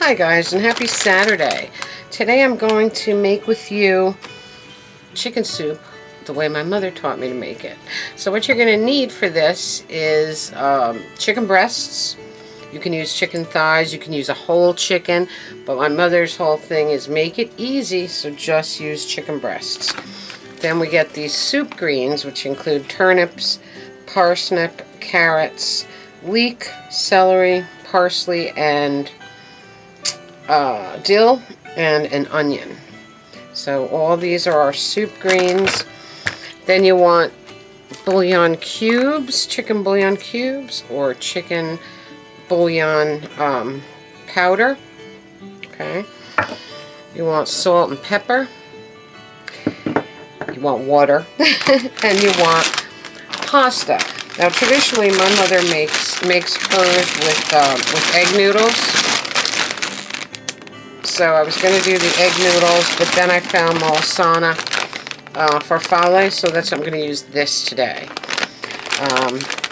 Hi guys, and happy Saturday. Today I'm going to make with you chicken soup the way my mother taught me to make it. So what you're going to need for this is chicken breasts. You can use chicken thighs, you can use a whole chicken, but my mother's whole thing is make it easy, so just use chicken breasts. Then we get these soup greens, which include turnips, parsnip, carrots, leek, celery, parsley, and dill, and an onion. So all these are our soup greens. Then you want bouillon cubes, chicken bouillon cubes, or chicken bouillon powder. Okay. You want salt and pepper. You want water. And you want pasta. Now traditionally my mother makes hers with egg noodles. So I was going to do the egg noodles, but then I found malasana farfalle, so that's what I'm going to use this today.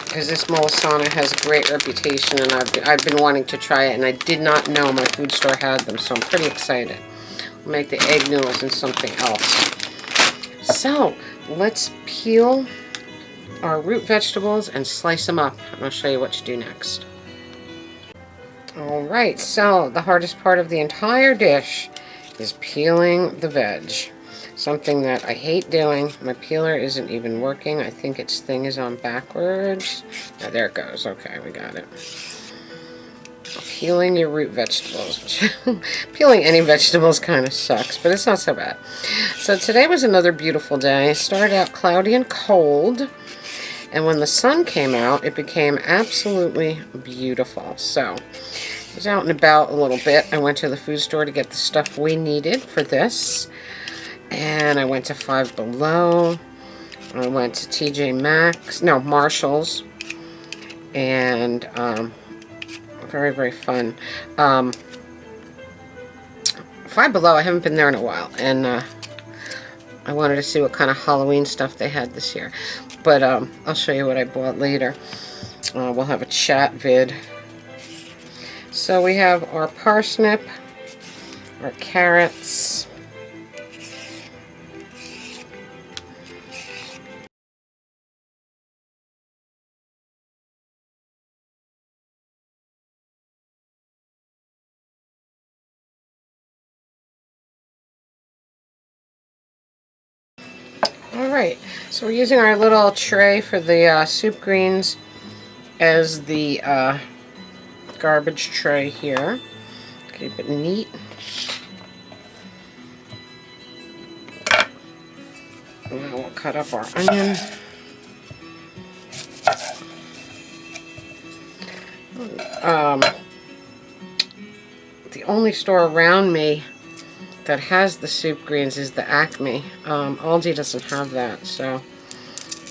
Because this malasana has a great reputation, and I've been wanting to try it, and I did not know my food store had them, so I'm pretty excited. We'll make the egg noodles and something else. So let's peel our root vegetables and slice them up, and I'll show you what to do next. Alright, so the hardest part of the entire dish is peeling the veg. Something that I hate doing. My peeler isn't even working. I think its thing is on backwards. Oh, there it goes. Okay, we got it. Peeling your root vegetables. Peeling any vegetables kind of sucks, but it's not so bad. So today was another beautiful day. It started out cloudy and cold, and when the sun came out, it became absolutely beautiful. So I was out and about a little bit. I went to the food store to get the stuff we needed for this. And I went to Five Below. I went to TJ Maxx. No, Marshall's. And very, very fun. Five Below, I haven't been there in a while. And I wanted to see what kind of Halloween stuff they had this year. But I'll show you what I bought later. We'll have a chat vid. So we have our parsnip, our carrots, Alright, so we're using our little tray for the soup greens as the garbage tray here. Keep it neat. Now we'll cut up our onion. The only store around me that has the soup greens is the Acme. Aldi doesn't have that, so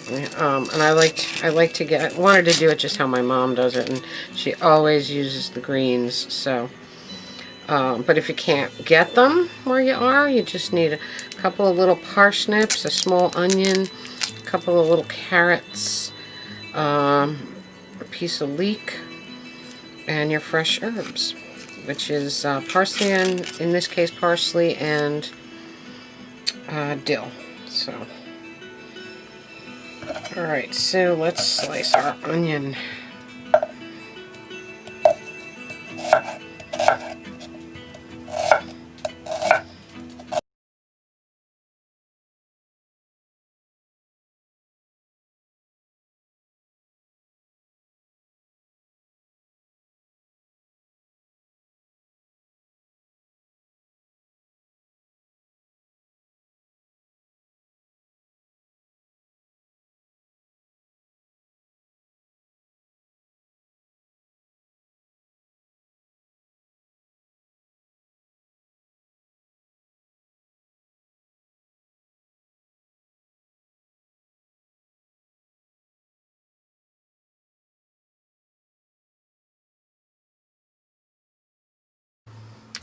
and I wanted to do it just how my mom does it, and she always uses the greens. So but if you can't get them where you are, you just need a couple of little parsnips, a small onion, a couple of little carrots, a piece of leek, and your fresh herbs, which is parsley, and in this case parsley and dill. So alright, so let's slice our onion.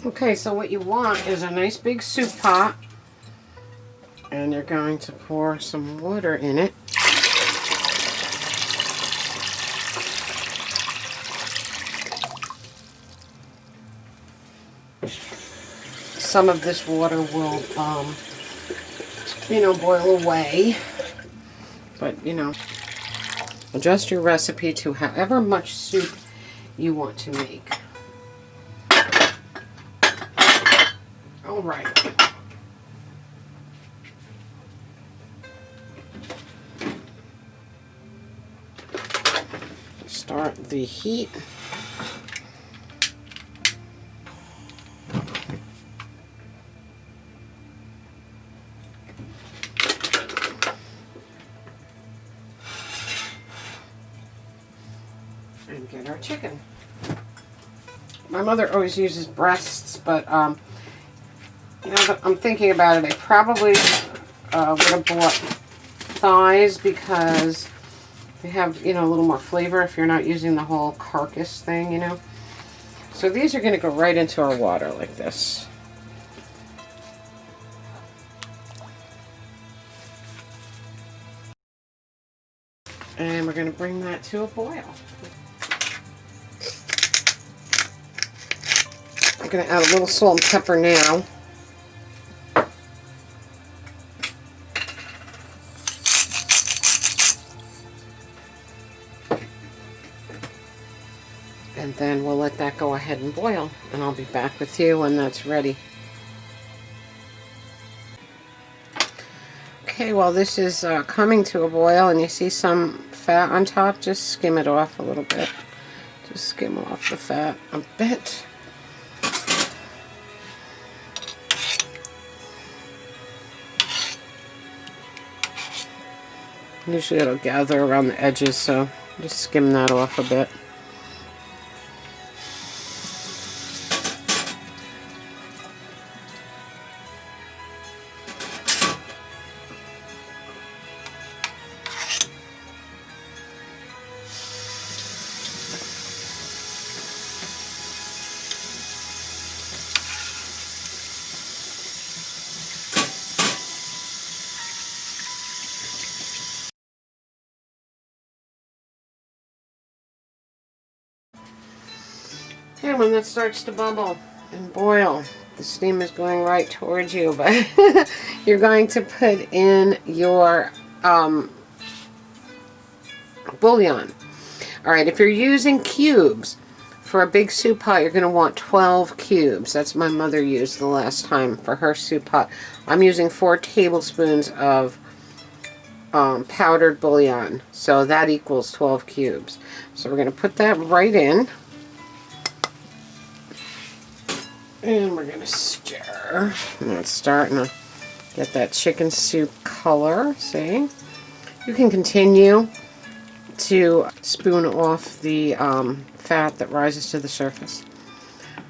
Okay, so what you want is a nice big soup pot, and you're going to pour some water in it. some of this water will, you know, boil away. But, you know, adjust your recipe to however much soup you want to make. All right. Start the heat. And get our chicken. My mother always uses breasts, but you know, I'm thinking about it. I probably would have bought thighs because they have, you know, a little more flavor if you're not using the whole carcass thing, you know. So these are going to go right into our water like this. And we're going to bring that to a boil. I'm going to add a little salt and pepper now. And then we'll let that go ahead and boil. And I'll be back with you when that's ready. Okay, while this is coming to a boil and you see some fat on top, just skim it off a little bit. Just skim off the fat a bit. Usually it'll gather around the edges, so just skim that off a bit. Okay, when that starts to bubble and boil, the steam is going right towards you, but you're going to put in your bouillon. Alright, if you're using cubes for a big soup pot, you're going to want 12 cubes. That's what my mother used the last time for her soup pot. I'm using 4 tablespoons of powdered bouillon, so that equals 12 cubes. So we're going to put that right in. And we're going to stir. And it's starting to get that chicken soup color, see? You can continue to spoon off the fat that rises to the surface.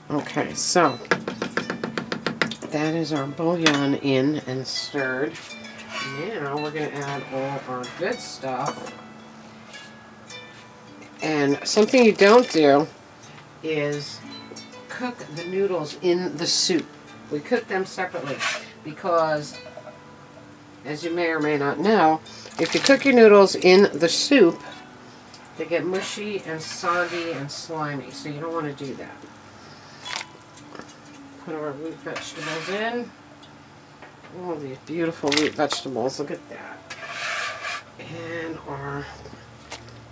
Okay, so that is our bouillon in and stirred. Now we're going to add all our good stuff. And something you don't do is cook the noodles in the soup. We cook them separately because, as you may or may not know, if you cook your noodles in the soup, they get mushy and soggy and slimy, so you don't want to do that. Put our root vegetables in. Oh, these beautiful root vegetables, look at that. And our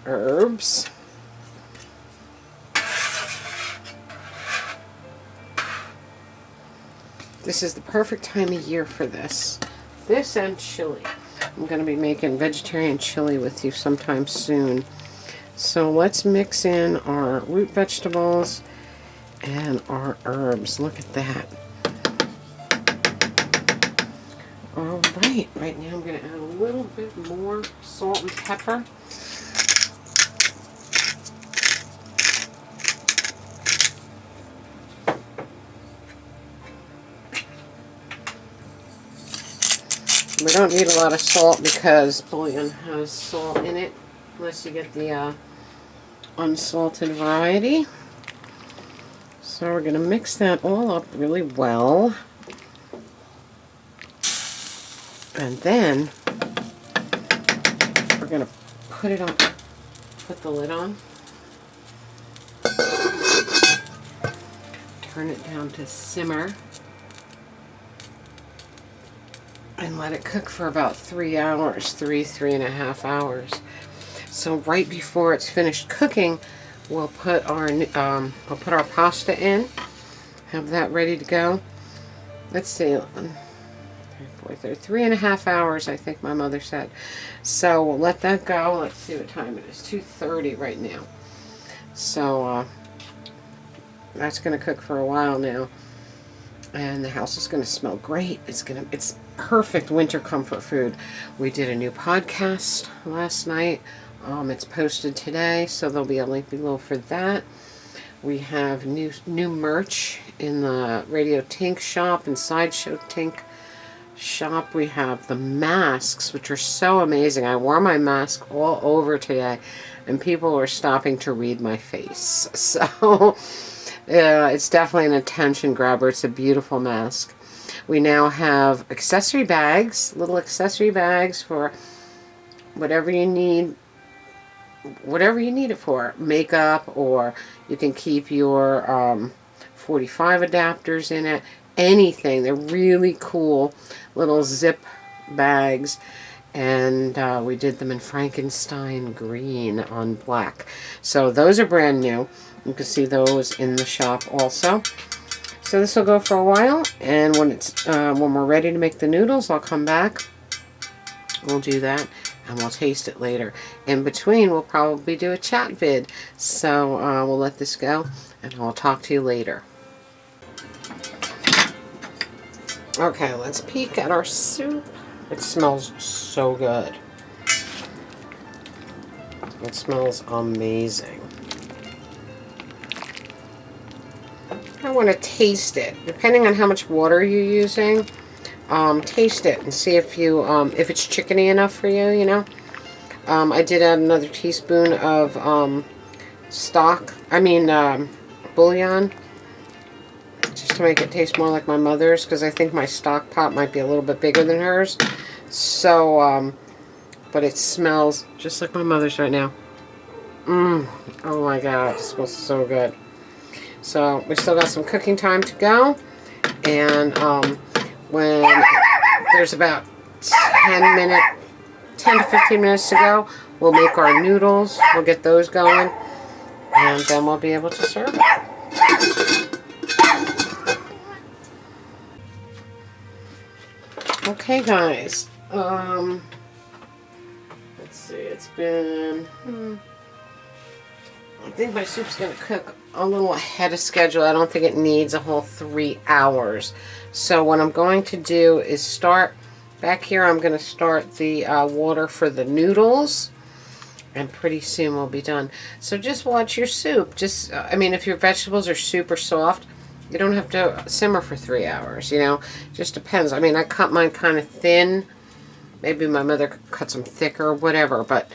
herbs. This is the perfect time of year for this. This and chili. I'm going to be making vegetarian chili with you sometime soon. So let's mix in our root vegetables and our herbs. Look at that. Alright, right now I'm going to add a little bit more salt and pepper. We don't need a lot of salt because bouillon has salt in it, unless you get the unsalted variety. So we're going to mix that all up really well. And then we're going to put it on, put the lid on. turn it down to simmer and let it cook for about 3 hours, 3.5 hours. So right before it's finished cooking, we'll put our pasta in. Have that ready to go. Let's see, 3.5 hours, I think my mother said. So we'll let that go. Let's see what time it is. 2:30 right now. So that's going to cook for a while now, and the house is going to smell great. It's perfect winter comfort food. We did a new podcast last night. It's posted today, so there'll be a link below for that. We have new merch in the Radio Tink shop and Sideshow Tink shop. We have the masks, which are so amazing. I wore my mask all over today, and people were stopping to read my face. So it's definitely an attention grabber. It's a beautiful mask. We now have accessory bags, little accessory bags for whatever you need it for. Makeup, or you can keep your 45 adapters in it. Anything. They're really cool little zip bags, and we did them in Frankenstein green on black. So those are brand new. You can see those in the shop also. So this will go for a while, and when we're ready to make the noodles, I'll come back. We'll do that, and we'll taste it later. In between, we'll probably do a chat vid. So we'll let this go, and I'll talk to you later. Okay, let's peek at our soup. It smells so good. It smells amazing. I want to taste it. Depending on how much water you're using, taste it and see if it's chickeny enough for you, you know. I did add another teaspoon of bouillon, just to make it taste more like my mother's, because I think my stock pot might be a little bit bigger than hers. So, but it smells just like my mother's right now. Oh my God, it smells so good. So we still got some cooking time to go, and when there's about 10 to 15 minutes to go, we'll make our noodles. We'll get those going, and then we'll be able to serve it. Okay, guys. Let's see. It's been. I think my soup's going to cook a little ahead of schedule. I don't think it needs a whole 3 hours. So what I'm going to do is start back here. I'm going to start the water for the noodles, and pretty soon we'll be done. So just watch your soup. If your vegetables are super soft, you don't have to simmer for 3 hours, you know. Just depends. I cut mine kind of thin. Maybe my mother cuts them thicker, whatever, but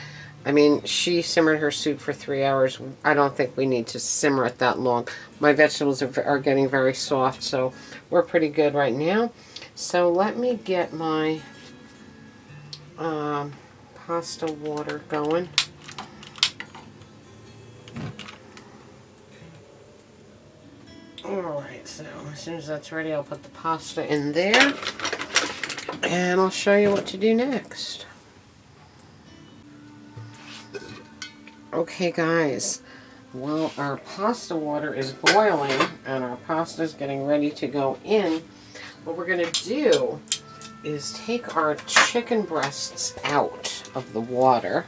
she simmered her soup for 3 hours. I don't think we need to simmer it that long. My vegetables are getting very soft, so we're pretty good right now. So let me get my pasta water going. Alright, so as soon as that's ready, I'll put the pasta in there, and I'll show you what to do next. Okay, guys, well, our pasta water is boiling and our pasta is getting ready to go in. What we're going to do is take our chicken breasts out of the water.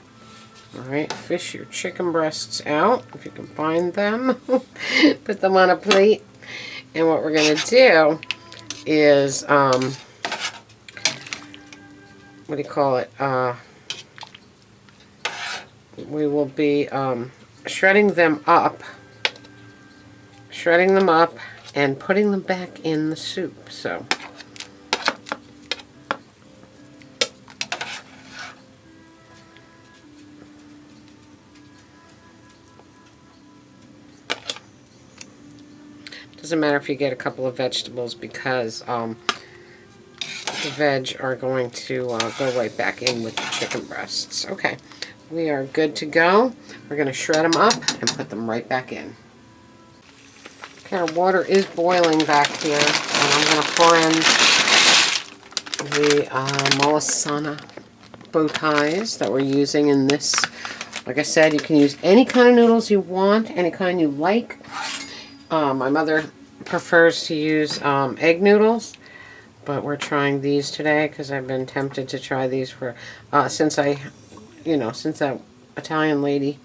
All right, fish your chicken breasts out if you can find them. Put them on a plate. And what we're going to do is, we will be shredding them up and putting them back in the soup. So doesn't matter if you get a couple of vegetables, because the veg are going to go right back in with the chicken breasts. Okay. We are good to go. We're going to shred them up and put them right back in. Okay, our water is boiling back here, and I'm going to pour in the Molisana bow ties that we're using in this. Like I said, you can use any kind of noodles you want, any kind you like. My mother prefers to use egg noodles, but we're trying these today because I've been tempted to try these for since that Italian lady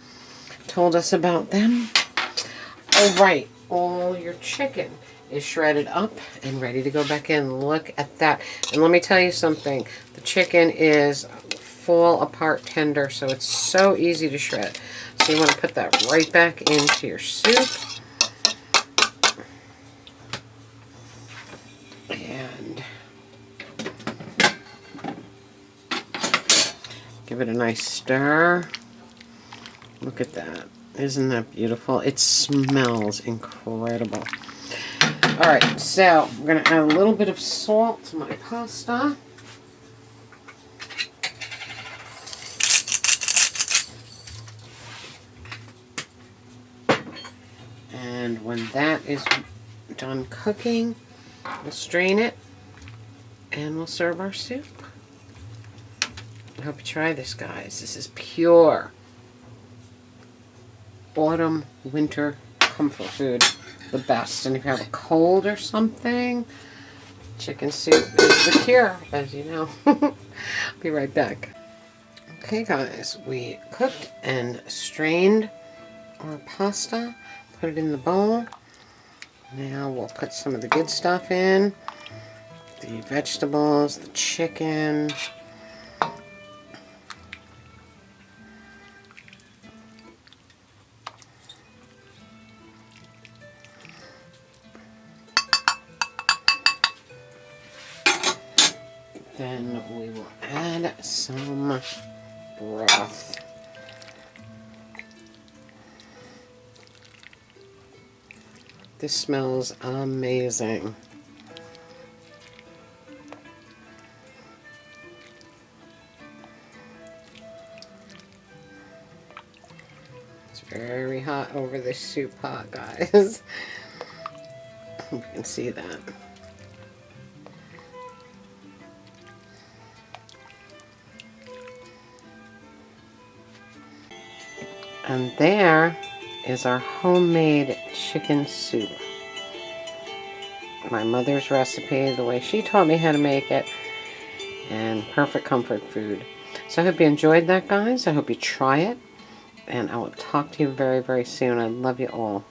told us about them. All right, all your chicken is shredded up and ready to go back in. Look at that. And let me tell you something. The chicken is fall apart tender, so it's so easy to shred. So you want to put that right back into your soup. And give it a nice stir. Look at that. Isn't that beautiful? It smells incredible. Alright, so I'm going to add a little bit of salt to my pasta. And when that is done cooking, we'll strain it and we'll serve our soup. I hope you try this, guys. This is pure autumn, winter comfort food. The best. And if you have a cold or something, chicken soup is the cure, as you know. Be right back. Okay, guys, we cooked and strained our pasta. Put it in the bowl. Now we'll put some of the good stuff in. The vegetables, the chicken. Then we will add some broth. This smells amazing. It's very hot over this soup pot, guys. You can see that. And there is our homemade chicken soup. My mother's recipe, the way she taught me how to make it, and perfect comfort food. So I hope you enjoyed that, guys. I hope you try it, and I will talk to you very, very soon. I love you all.